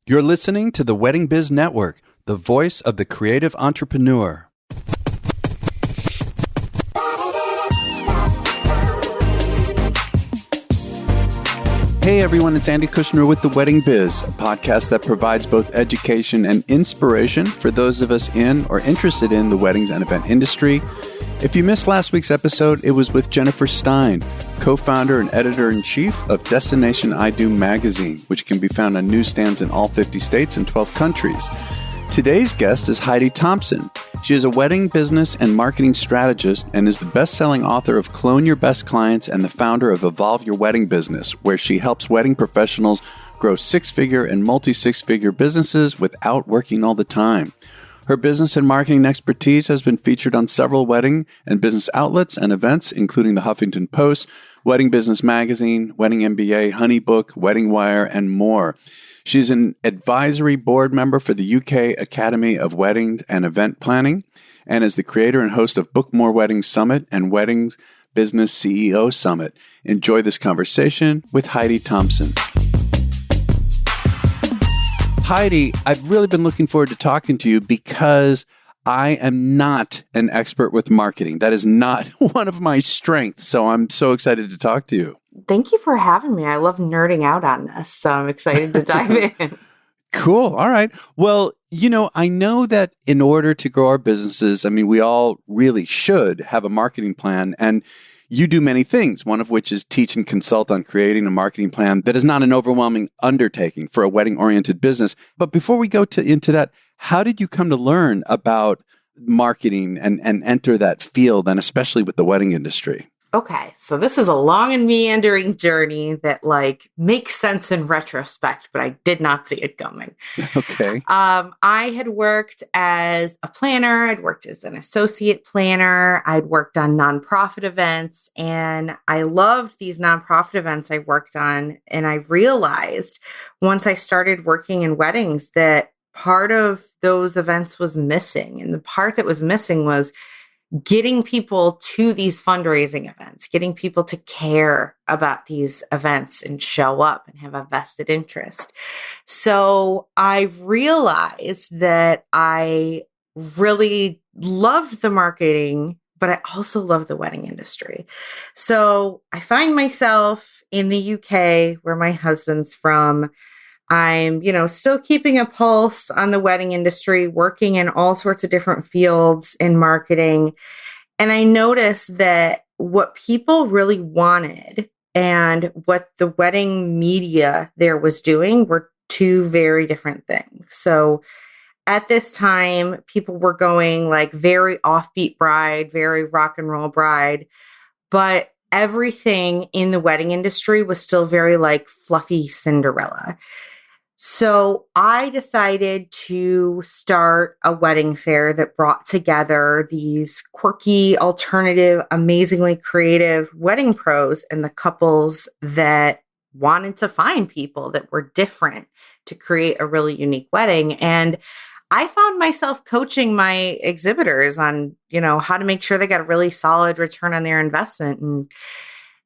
You're listening to the Wedding Biz Network, the voice of the creative entrepreneur. Hey everyone, it's Andy Kushner with The Wedding Biz, a podcast that provides both education and inspiration for those of us in or interested in the weddings and event industry. If you missed last week's episode, it was with Jennifer Stein, co-founder and editor-in-chief of Destination I Do magazine, which can be found on newsstands in all 50 states and 12 countries. Today's guest is Heidi Thompson. She is a wedding business and marketing strategist and is the best-selling author of Clone Your Best Clients and the founder of Evolve Your Wedding Business, where she helps wedding professionals grow six-figure and multi-six-figure businesses without working all the time. Her business and marketing expertise has been featured on several wedding and business outlets and events, including the Huffington Post, Wedding Business Magazine, Wedding MBA, Honeybook, Wedding Wire, and more. She's an advisory board member for the UK Academy of Wedding and Event Planning and is the creator and host of Book More Weddings Summit and Weddings Business CEO Summit. Enjoy this conversation with Heidi Thompson. Heidi, I've really been looking forward to talking to you because I am not an expert with marketing. That is not one of my strengths. So I'm so excited to talk to you. Thank you for having me. I love nerding out on this. So I'm excited to dive in. Cool. All right. Well, I know that in order to grow our businesses, we all really should have a marketing plan. And you do many things, one of which is teach and consult on creating a marketing plan that is not an overwhelming undertaking for a wedding-oriented business. But before we go into that, how did you come to learn about marketing and enter that field, and especially with the wedding industry? Okay, so this is a long and meandering journey that makes sense in retrospect, but I did not see it coming. Okay. I had worked as a planner. I'd worked as an associate planner. I'd worked on nonprofit events, and I loved these nonprofit events I worked on. And I realized once I started working in weddings that part of those events was missing. And the part that was missing was getting people to these fundraising events, getting people to care about these events and show up and have a vested interest. So I realized that I really loved the marketing, but I also love the wedding industry. So I find myself in the UK, where my husband's from. I'm, still keeping a pulse on the wedding industry, working in all sorts of different fields in marketing. And I noticed that what people really wanted and what the wedding media there was doing were two very different things. So at this time, people were going very offbeat bride, very rock and roll bride, but everything in the wedding industry was still very fluffy Cinderella. So I decided to start a wedding fair that brought together these quirky, alternative, amazingly creative wedding pros and the couples that wanted to find people that were different to create a really unique wedding. And I found myself coaching my exhibitors on, how to make sure they got a really solid return on their investment. And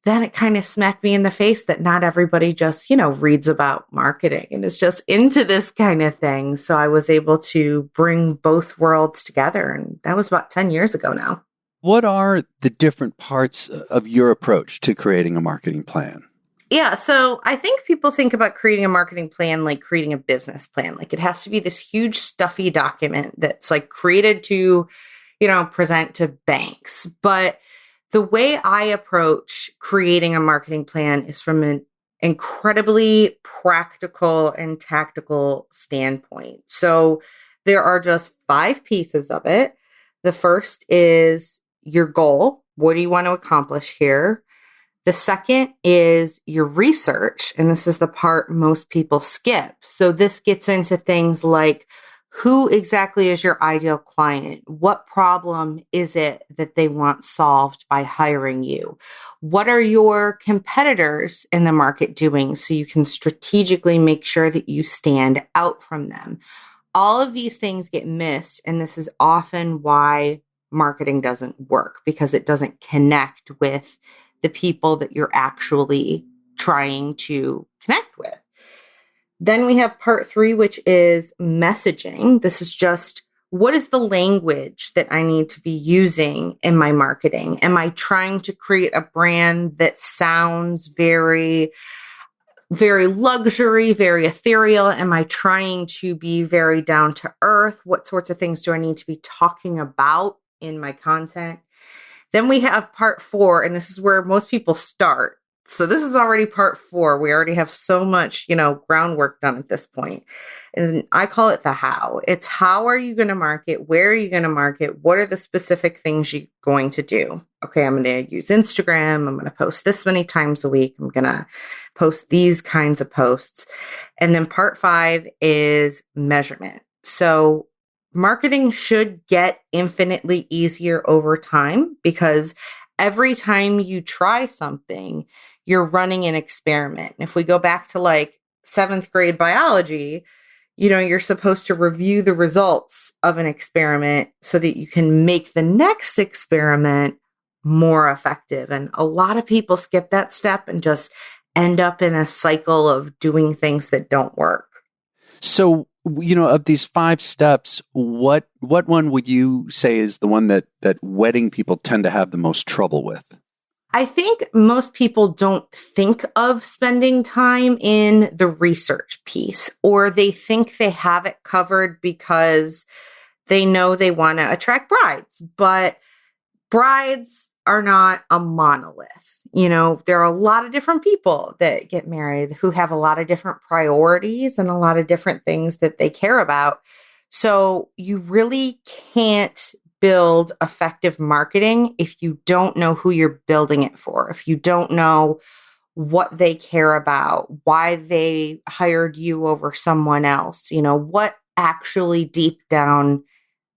then it kind of smacked me in the face that not everybody just, reads about marketing and is just into this kind of thing. So I was able to bring both worlds together. And that was about 10 years ago now. What are the different parts of your approach to creating a marketing plan? Yeah. So I think people think about creating a marketing plan like creating a business plan. It has to be this huge stuffy document that's created to, present to banks. But the way I approach creating a marketing plan is from an incredibly practical and tactical standpoint. So there are just 5 pieces of it. The first is your goal. What do you want to accomplish here? The second is your research. And this is the part most people skip. So this gets into things like, who exactly is your ideal client? What problem is it that they want solved by hiring you? What are your competitors in the market doing so you can strategically make sure that you stand out from them? All of these things get missed, and this is often why marketing doesn't work, because it doesn't connect with the people that you're actually trying to connect with. Then we have part 3, which is messaging. This is just, what is the language that I need to be using in my marketing? Am I trying to create a brand that sounds very, very luxury, very ethereal? Am I trying to be very down to earth? What sorts of things do I need to be talking about in my content? Then we have part 4, and this is where most people start. So this is already part 4. We already have so much, groundwork done at this point. And I call it the how. It's how are you going to market? Where are you going to market? What are the specific things you're going to do? Okay, I'm going to use Instagram. I'm going to post this many times a week. I'm going to post these kinds of posts. And then part 5 is measurement. So marketing should get infinitely easier over time, because every time you try something, you're running an experiment. And if we go back to like 7th grade biology, you're supposed to review the results of an experiment so that you can make the next experiment more effective. And a lot of people skip that step and just end up in a cycle of doing things that don't work. So, of these 5 steps, what one would you say is the one that wedding people tend to have the most trouble with? I think most people don't think of spending time in the research piece, or they think they have it covered because they know they want to attract brides. But brides are not a monolith. There are a lot of different people that get married who have a lot of different priorities and a lot of different things that they care about. So you really can't build effective marketing if you don't know who you're building it for, if you don't know what they care about, why they hired you over someone else, what actually deep down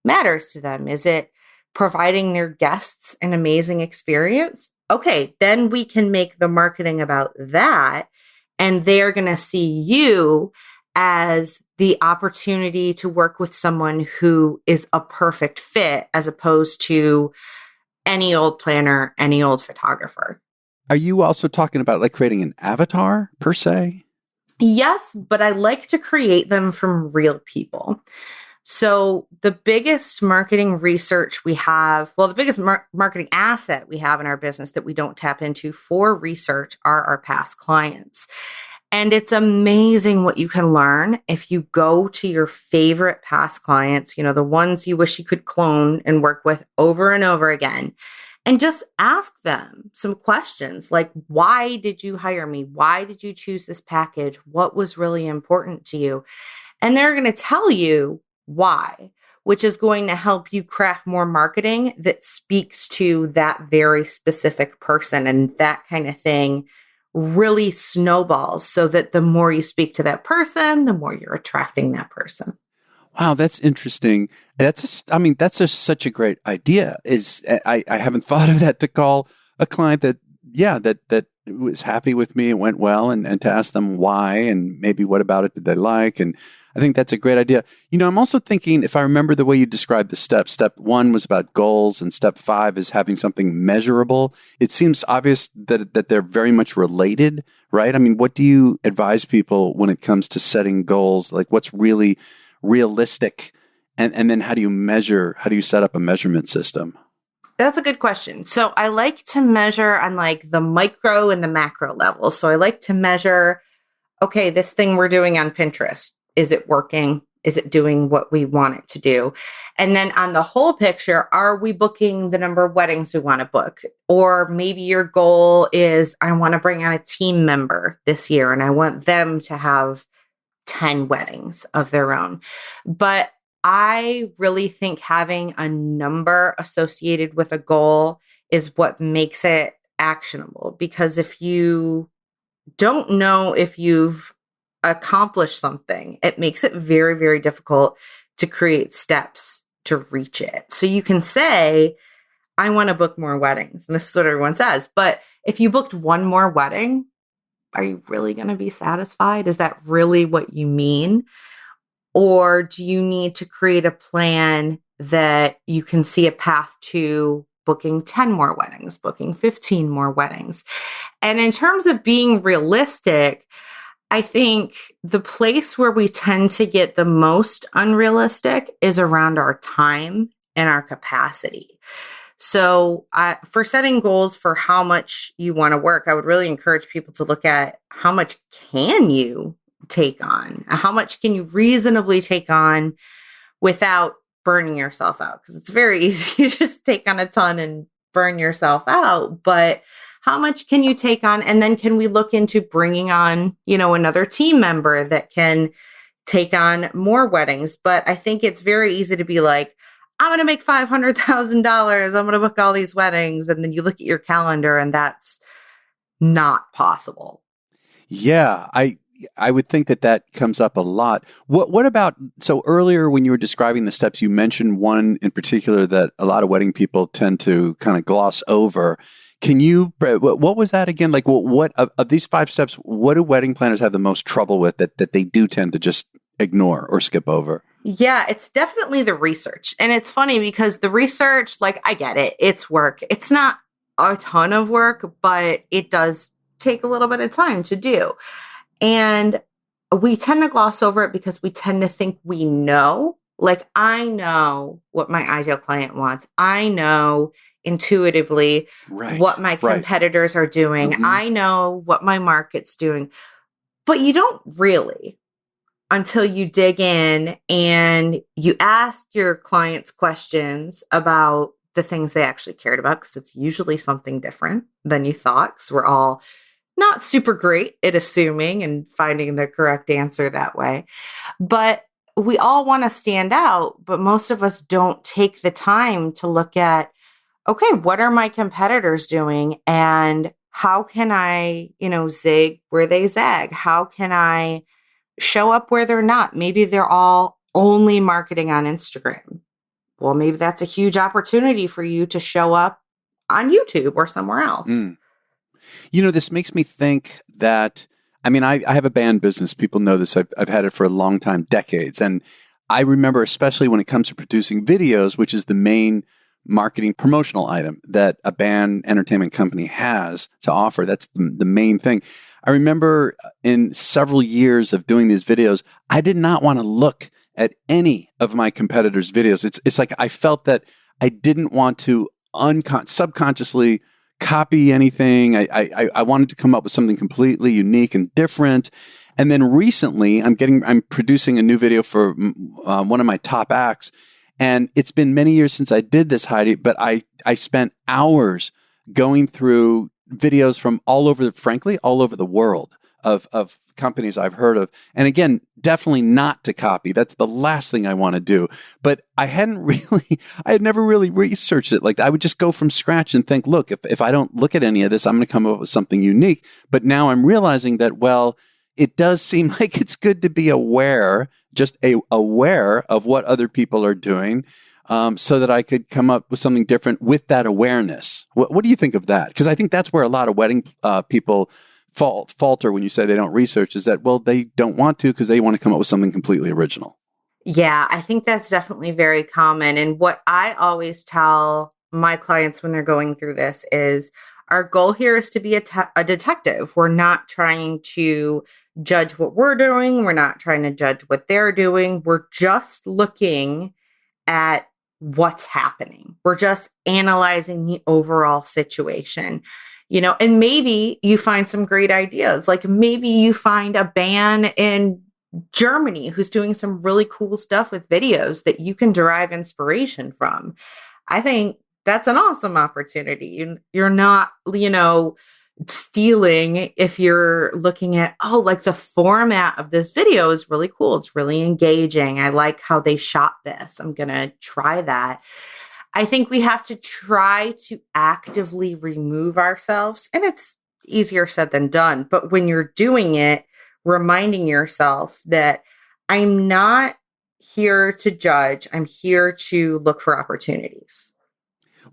matters to them. Is it providing their guests an amazing experience? Okay, then we can make the marketing about that, and they're going to see you as the opportunity to work with someone who is a perfect fit, as opposed to any old planner, any old photographer. Are you also talking about like creating an avatar per se? Yes, but I like to create them from real people. So the biggest marketing research we have, the biggest marketing asset we have in our business that we don't tap into for research are our past clients. And it's amazing what you can learn if you go to your favorite past clients, the ones you wish you could clone and work with over and over again, and just ask them some questions like, why did you hire me? Why did you choose this package? What was really important to you? And they're going to tell you why, which is going to help you craft more marketing that speaks to that very specific person. And that kind of thing really snowballs, so that the more you speak to that person, the more you're attracting that person. Wow, that's interesting. That's just such a great idea. I haven't thought of that, to call a client that was happy with me, it went well, and to ask them why, and maybe what about it did they like. And I think that's a great idea. I'm also thinking, if I remember the way you described the steps, step 1 was about goals, and step 5 is having something measurable. It seems obvious that they're very much related, right? I mean, what do you advise people when it comes to setting goals? Like, what's really realistic? And then how do you set up a measurement system? That's a good question. So I like to measure on like the micro and the macro level. So I like to measure, okay, this thing we're doing on Pinterest, is it working? Is it doing what we want it to do? And then on the whole picture, are we booking the number of weddings we want to book? Or maybe your goal is, I want to bring on a team member this year and I want them to have 10 weddings of their own. But I really think having a number associated with a goal is what makes it actionable. Because if you don't know if you've accomplished something, it makes it very, very difficult to create steps to reach it. So you can say, I want to book more weddings. And this is what everyone says. But if you booked one more wedding, are you really going to be satisfied? Is that really what you mean? Or do you need to create a plan that you can see a path to booking 10 more weddings, booking 15 more weddings? And in terms of being realistic, I think the place where we tend to get the most unrealistic is around our time and our capacity. So for setting goals for how much you want to work, I would really encourage people to look at how much can you take on? How much can you reasonably take on without burning yourself out? Because it's very easy to just take on a ton and burn yourself out. But how much can you take on? And then can we look into bringing on, another team member that can take on more weddings? But I think it's very easy to be like, I'm going to make $500,000. I'm going to book all these weddings. And then you look at your calendar and that's not possible. Yeah, I would think that comes up a lot. What about, so earlier when you were describing the steps, you mentioned one in particular that a lot of wedding people tend to kind of gloss over. Can you, what was that again? Like, what of these 5 steps, what do wedding planners have the most trouble with that they do tend to just ignore or skip over? Yeah, it's definitely the research. And it's funny because the research, like, I get it. It's work. It's not a ton of work, but it does take a little bit of time to do. And we tend to gloss over it because we tend to think we know. Like, I know what my ideal client wants. I know intuitively what my competitors are doing. Mm-hmm. I know what my market's doing. But you don't really, until you dig in and you ask your clients questions about the things they actually cared about, because it's usually something different than you thought, because we're all not super great at assuming and finding the correct answer that way. But we all want to stand out, but most of us don't take the time to look at, okay, what are my competitors doing? And how can I, zig where they zag? How can I show up where they're not? Maybe they're all only marketing on Instagram. Well, maybe that's a huge opportunity for you to show up on YouTube or somewhere else. This makes me think that, I have a band business. People know this. I've had it for a long time, decades. And I remember, especially when it comes to producing videos, which is the main marketing promotional item that a band entertainment company has to offer. That's the main thing. I remember in several years of doing these videos, I did not want to look at any of my competitors' videos. It's like I felt that I didn't want to subconsciously copy anything. I wanted to come up with something completely unique and different. And then recently, I'm producing a new video for one of my top acts. And it's been many years since I did this, Heidi, but I spent hours going through videos from all over the world of companies I've heard of. And again, definitely not to copy. That's the last thing I want to do. But I had never really researched it. Like, I would just go from scratch and think, look, if I don't look at any of this, I'm going to come up with something unique. But now I'm realizing that, well, it does seem like it's good to be aware of what other people are doing, so that I could come up with something different with that awareness. What do you think of that? Because I think that's where a lot of wedding people falter when you say they don't research, is that, well, they don't want to because they want to come up with something completely original. Yeah, I think that's definitely very common. And what I always tell my clients when they're going through this is our goal here is to be a detective. We're not trying to judge what we're doing. We're not trying to judge what they're doing. We're just looking at what's happening. We're just analyzing the overall situation. And maybe you find some great ideas. Like, maybe you find a band in Germany who's doing some really cool stuff with videos that you can derive inspiration from. I think that's an awesome opportunity. You're not, stealing if you're looking at, like, the format of this video is really cool. It's really engaging. I like how they shot this. I'm going to try that. I think we have to try to actively remove ourselves, and it's easier said than done. But when you're doing it, reminding yourself that I'm not here to judge. I'm here to look for opportunities.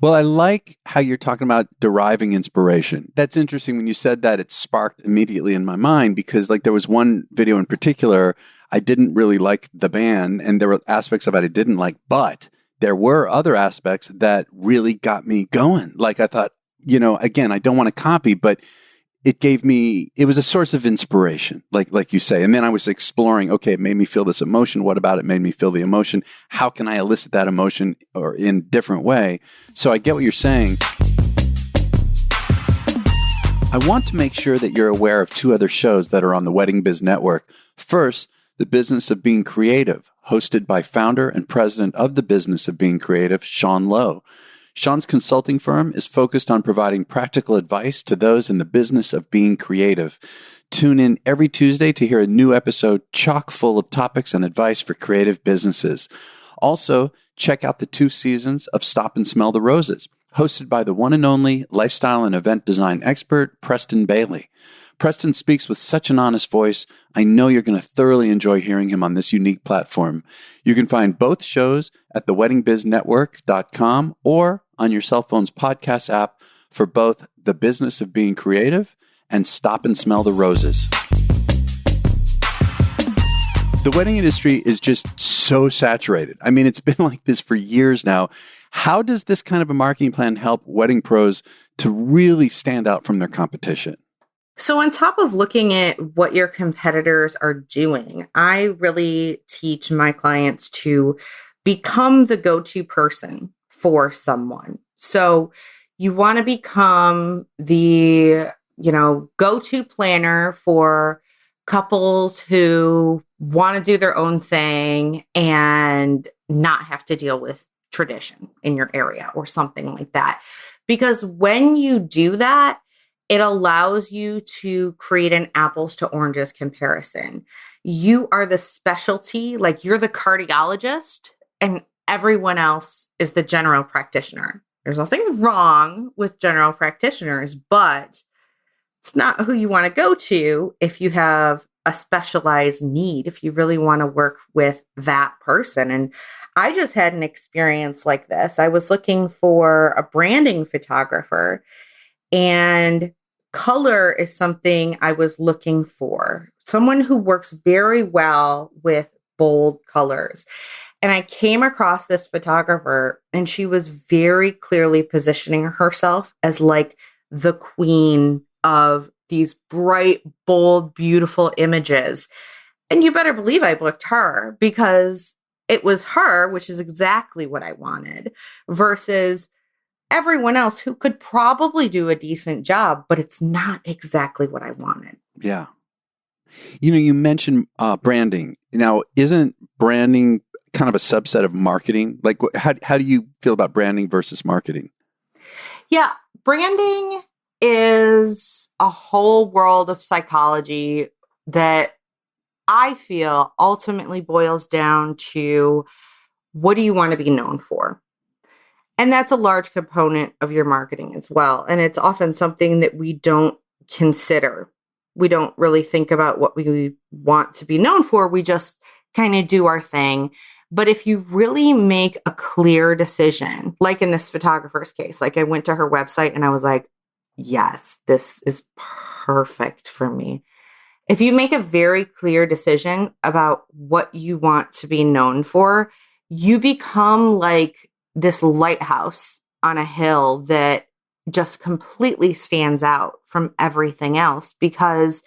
Well, I like how you're talking about deriving inspiration. That's interesting. When you said that, it sparked immediately in my mind, because like there was one video in particular, I didn't really like the band, and there were aspects of it I didn't like, but there were other aspects that really got me going. Like, I thought, again, I don't want to copy, but it was a source of inspiration, like you say. And then I was exploring, okay, it made me feel this emotion. What about it made me feel the emotion? How can I elicit that emotion or in a different way? So I get what you're saying. I want to make sure that you're aware of two other shows that are on the Wedding Biz Network. First, The Business of Being Creative, hosted by founder and president of The Business of Being Creative, Sean Lowe. Sean's consulting firm is focused on providing practical advice to those in the business of being creative. Tune in every Tuesday to hear a new episode chock full of topics and advice for creative businesses. Also, check out the 2 seasons of Stop and Smell the Roses, hosted by the one and only lifestyle and event design expert, Preston Bailey. Preston speaks with such an honest voice. I know you're going to thoroughly enjoy hearing him on this unique platform. You can find both shows at theweddingbiznetwork.com or on your cell phone's podcast app for both The Business of Being Creative and Stop and Smell the Roses. The wedding industry is just so saturated. I mean, it's been like this for years now. How does this kind of a marketing plan help wedding pros to really stand out from their competition? So on top of looking at what your competitors are doing, I really teach my clients to become the go-to person for someone. So you want to become the, go-to planner for couples who want to do their own thing and not have to deal with tradition in your area or something like that. Because when you do that, it allows you to create an apples to oranges comparison. You are the specialty, like you're the cardiologist, and everyone else is the general practitioner. There's nothing wrong with general practitioners, but it's not who you want to go to if you have a specialized need, if you really want to work with that person. And I just had an experience like this. I was looking for a branding photographer, and color is something I was looking for. Someone who works very well with bold colors. And I came across this photographer, and she was very clearly positioning herself as like the queen of these bright, bold, beautiful images. And you better believe I booked her because it was her, which is exactly what I wanted, versus everyone else who could probably do a decent job, but it's not exactly what I wanted. Yeah. You mentioned branding. Now, isn't branding kind of a subset of marketing? Like, how do you feel about branding versus marketing? Yeah, branding is a whole world of psychology that I feel ultimately boils down to what do you want to be known for? And that's a large component of your marketing as well. And it's often something that we don't consider. We don't really think about what we want to be known for. We just kind of do our thing. But if you really make a clear decision, like in this photographer's case, like I went to her website and I was like, yes, this is perfect for me. If you make a very clear decision about what you want to be known for, you become like this lighthouse on a hill that just completely stands out from everything else because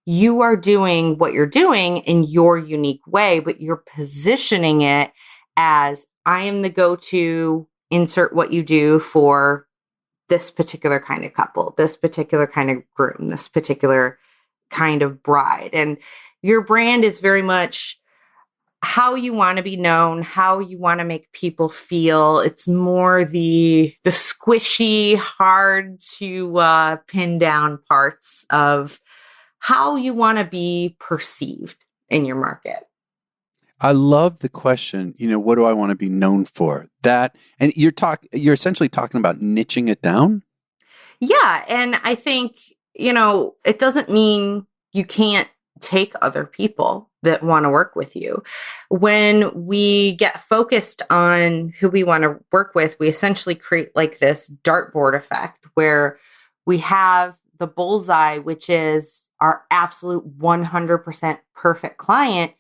you are doing what you're doing in your unique way, but you're positioning it as I am the go-to, insert what you do for this particular kind of couple, this particular kind of groom, this particular kind of bride. And your brand is very much how you want to be known, how you want to make people feel. It's more the squishy, hard to pin down parts of how you want to be perceived in your market. I love the question, what do I want to be known for? That, and you're essentially talking about niching it down? Yeah, and I think, it doesn't mean you can't take other people that want to work with you. When we get focused on who we want to work with, we essentially create like this dartboard effect where we have the bullseye, which is our absolute 100% perfect client.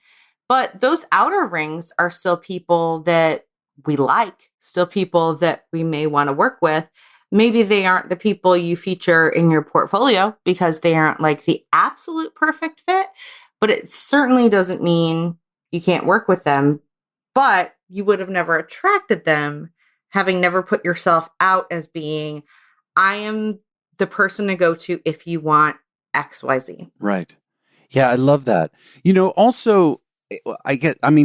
But those outer rings are still people that we like, still people that we may want to work with. maybe they aren't the people you feature in your portfolio because they aren't like the absolute perfect fit, but it certainly doesn't mean you can't work with them, but you would have never attracted them having never put yourself out as being, I am the person to go to if you want XYZ. Right. Yeah, I love that. Also,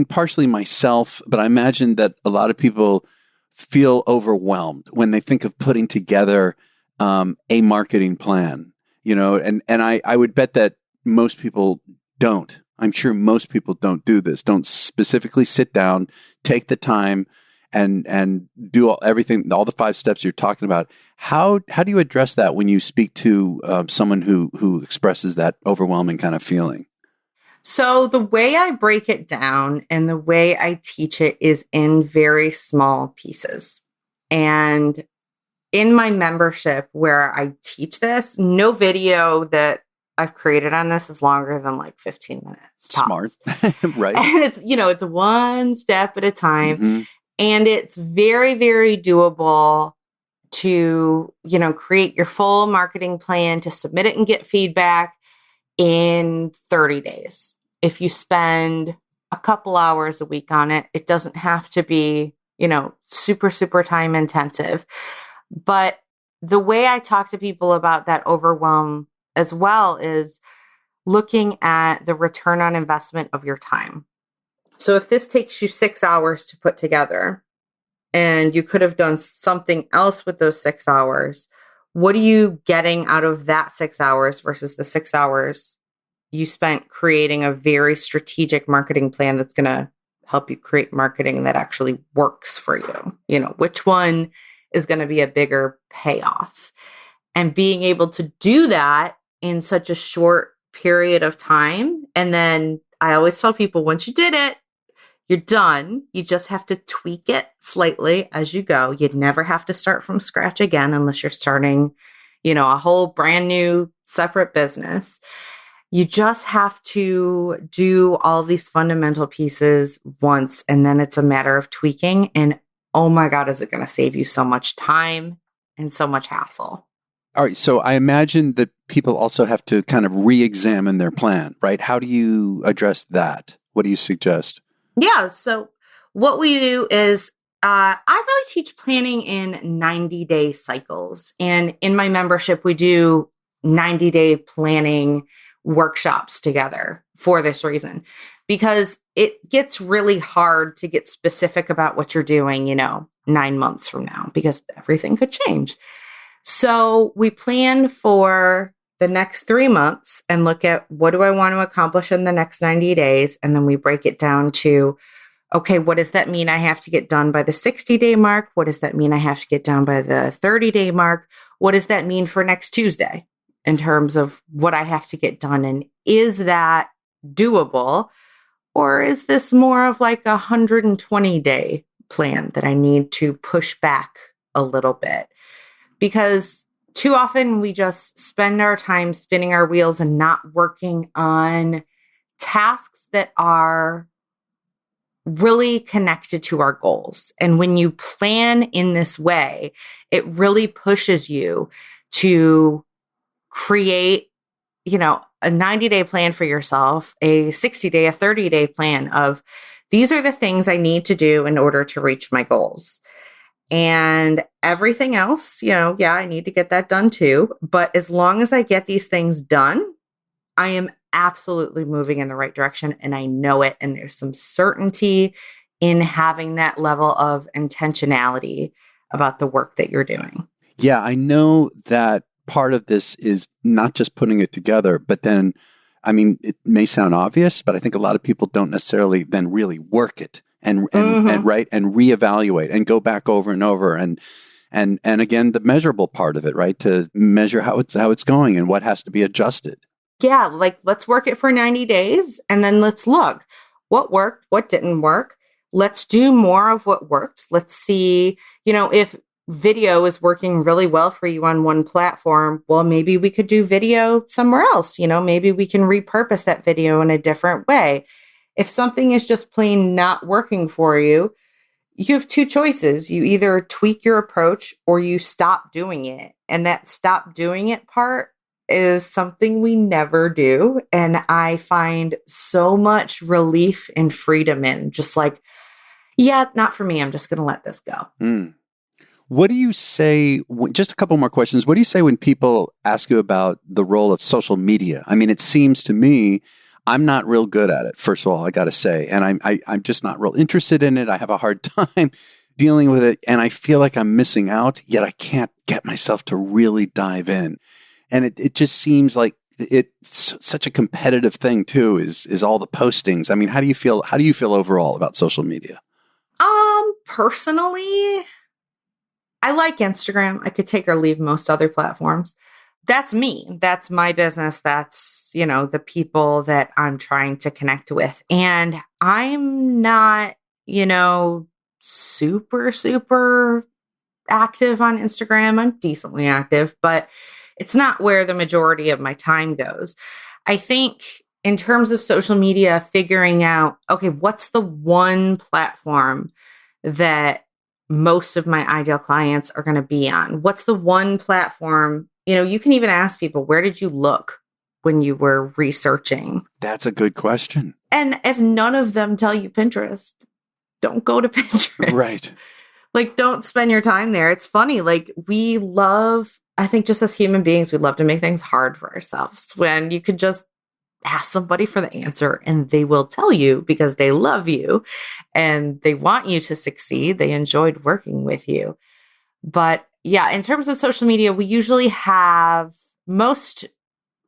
partially myself, but I imagine that a lot of people feel overwhelmed when they think of putting together a marketing plan, and I would bet that most people don't. I'm sure most people don't do this, don't specifically sit down, take the time and do everything, all the 5 steps you're talking about. How do you address that when you speak to someone who expresses that overwhelming kind of feeling? So the way I break it down and the way I teach it is in very small pieces. And in my membership where I teach this, no video that I've created on this is longer than like 15 minutes. Smart. Right. And it's one step at a time. Mm-hmm. And it's very, very doable to, create your full marketing plan, to submit it and get feedback in 30 days. If you spend a couple hours a week on it, it doesn't have to be, super, super time intensive. But the way I talk to people about that overwhelm as well is looking at the return on investment of your time. So if this takes you 6 hours to put together and you could have done something else with those 6 hours, what are you getting out of that 6 hours versus the 6 hours you spent creating a very strategic marketing plan that's going to help you create marketing that actually works for you? Which one is going to be a bigger payoff? And being able to do that in such a short period of time. And then I always tell people, once you did it, you're done. You just have to tweak it slightly as you go. You'd never have to start from scratch again unless you're starting, a whole brand new separate business. You just have to do all these fundamental pieces once, and then it's a matter of tweaking. And oh my God, is it going to save you so much time and so much hassle? All right. So I imagine that people also have to kind of re-examine their plan, right? How do you address that? What do you suggest? Yeah. So what we do is I really teach planning in 90-day cycles. And in my membership, we do 90-day planning workshops together for this reason, because it gets really hard to get specific about what you're doing, 9 months from now, because everything could change. So we plan for the next 3 months and look at what do I want to accomplish in the next 90 days. And then we break it down to, okay, what does that mean I have to get done by the 60-day mark? What does that mean I have to get done by the 30-day mark? What does that mean for next Tuesday in terms of what I have to get done? And is that doable? Or is this more of like a 120-day plan that I need to push back a little bit? Because too often we just spend our time spinning our wheels and not working on tasks that are really connected to our goals. And when you plan in this way, it really pushes you to create, a 90-day plan for yourself, a 60-day, a 30-day plan of these are the things I need to do in order to reach my goals. And everything else, I need to get that done too. But as long as I get these things done, I am absolutely moving in the right direction and I know it. And there's some certainty in having that level of intentionality about the work that you're doing. Yeah, I know that part of this is not just putting it together, but then, it may sound obvious, but I think a lot of people don't necessarily then really work it and reevaluate and go back over and over and again, the measurable part of it, right? To measure how it's going and what has to be adjusted. Yeah, like let's work it for 90 days and then let's look what worked, what didn't work. Let's do more of what worked. Let's see, if video is working really well for you on one platform, well, maybe we could do video somewhere else. Maybe we can repurpose that video in a different way. If something is just plain not working for you, you have two choices. You either tweak your approach or you stop doing it. And that stop doing it part is something we never do. And I find so much relief and freedom in just like, yeah, not for me. I'm just going to let this go. What do you say? Just a couple more questions. What do you say when people ask you about the role of social media? I mean, it seems to me I'm not real good at it, first of all, I got to say. And I'm just not real interested in it. I have a hard time dealing with it. And I feel like I'm missing out, yet I can't get myself to really dive in. And it just seems like it's such a competitive thing too, is all the postings. I mean, how do you feel overall about social media? Personally, I like Instagram. I could take or leave most other platforms. That's me. That's my business. That's, the people that I'm trying to connect with. And I'm not, super, super active on Instagram. I'm decently active, but it's not where the majority of my time goes. I think in terms of social media, figuring out, okay, what's the one platform that most of my ideal clients are going to be on? What's the one platform? You can even ask people, where did you look when you were researching? That's a good question. And if none of them tell you Pinterest, don't go to Pinterest. Right. Like, don't spend your time there. It's funny. Like, I think just as human beings, we love to make things hard for ourselves when you could just ask somebody for the answer and they will tell you because they love you and they want you to succeed. They enjoyed working with you. But yeah, in terms of social media, we usually have, most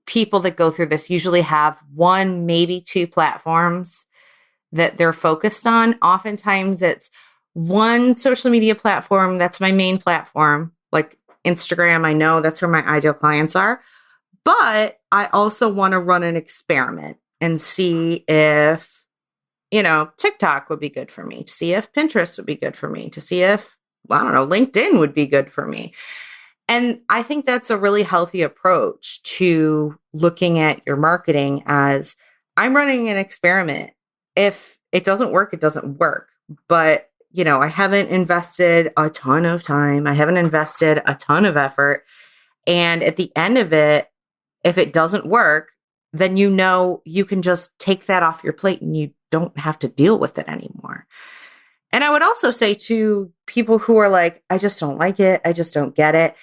people that go through this usually have one, maybe two platforms that they're focused on. Oftentimes it's one social media platform. That's my main platform. Like Instagram, I know that's where my ideal clients are. But I also want to run an experiment and see if, TikTok would be good for me, to see if Pinterest would be good for me, to see if, LinkedIn would be good for me. And I think that's a really healthy approach to looking at your marketing as, I'm running an experiment. If it doesn't work, it doesn't work. But, I haven't invested a ton of time. I haven't invested a ton of effort. And at the end of it, if it doesn't work, then you can just take that off your plate and you don't have to deal with it anymore. And I would also say to people who are like, I just don't like it, I just don't get it.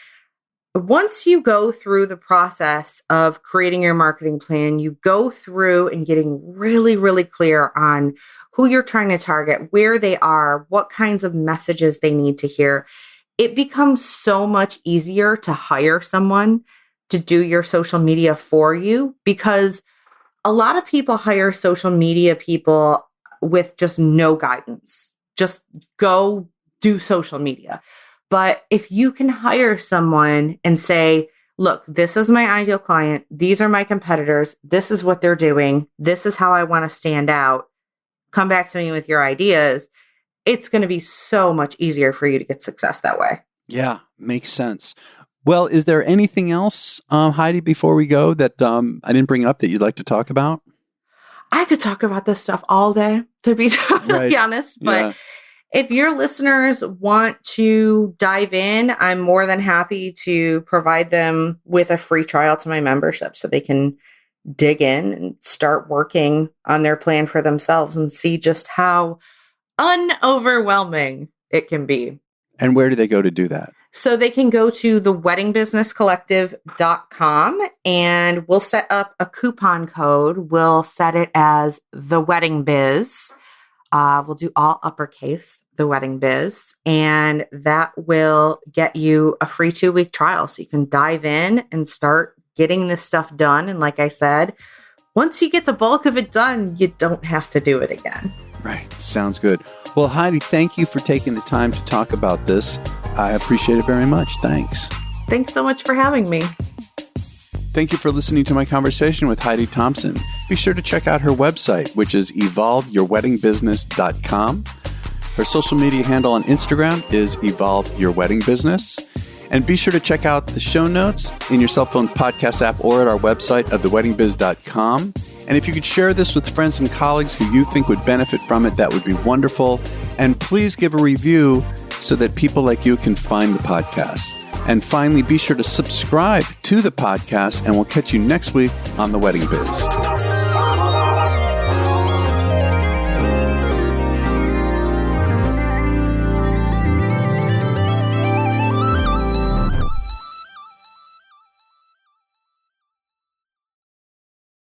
Once you go through the process of creating your marketing plan, you go through and getting really, really clear on who you're trying to target, where they are, what kinds of messages they need to hear. It becomes so much easier to hire someone to do your social media for you, because a lot of people hire social media people with just no guidance. Just go do social media. But if you can hire someone and say, look, this is my ideal client, these are my competitors, this is what they're doing, this is how I want to stand out, come back to me with your ideas, it's going to be so much easier for you to get success that way. Yeah, makes sense. Well, is there anything else, Heidi, before we go that I didn't bring up that you'd like to talk about? I could talk about this stuff all day, to be totally honest. But if your listeners want to dive in, I'm more than happy to provide them with a free trial to my membership so they can dig in and start working on their plan for themselves and see just how unoverwhelming it can be. And where do they go to do that? So they can go to theweddingbusinesscollective.com and we'll set up a coupon code. We'll set it as The Wedding Biz. We'll do all uppercase, The Wedding Biz, and that will get you a free 2-week trial. So you can dive in and start getting this stuff done. And like I said, once you get the bulk of it done, you don't have to do it again. Right. Sounds good. Well, Heidi, thank you for taking the time to talk about this. I appreciate it very much. Thanks. Thanks so much for having me. Thank you for listening to my conversation with Heidi Thompson. Be sure to check out her website, which is evolveyourweddingbusiness.com. Her social media handle on Instagram is evolveyourweddingbusiness. And be sure to check out the show notes in your cell phone's podcast app or at our website of theweddingbiz.com. And if you could share this with friends and colleagues who you think would benefit from it, that would be wonderful. And please give a review so that people like you can find the podcast. And finally, be sure to subscribe to the podcast, and we'll catch you next week on The Wedding Biz.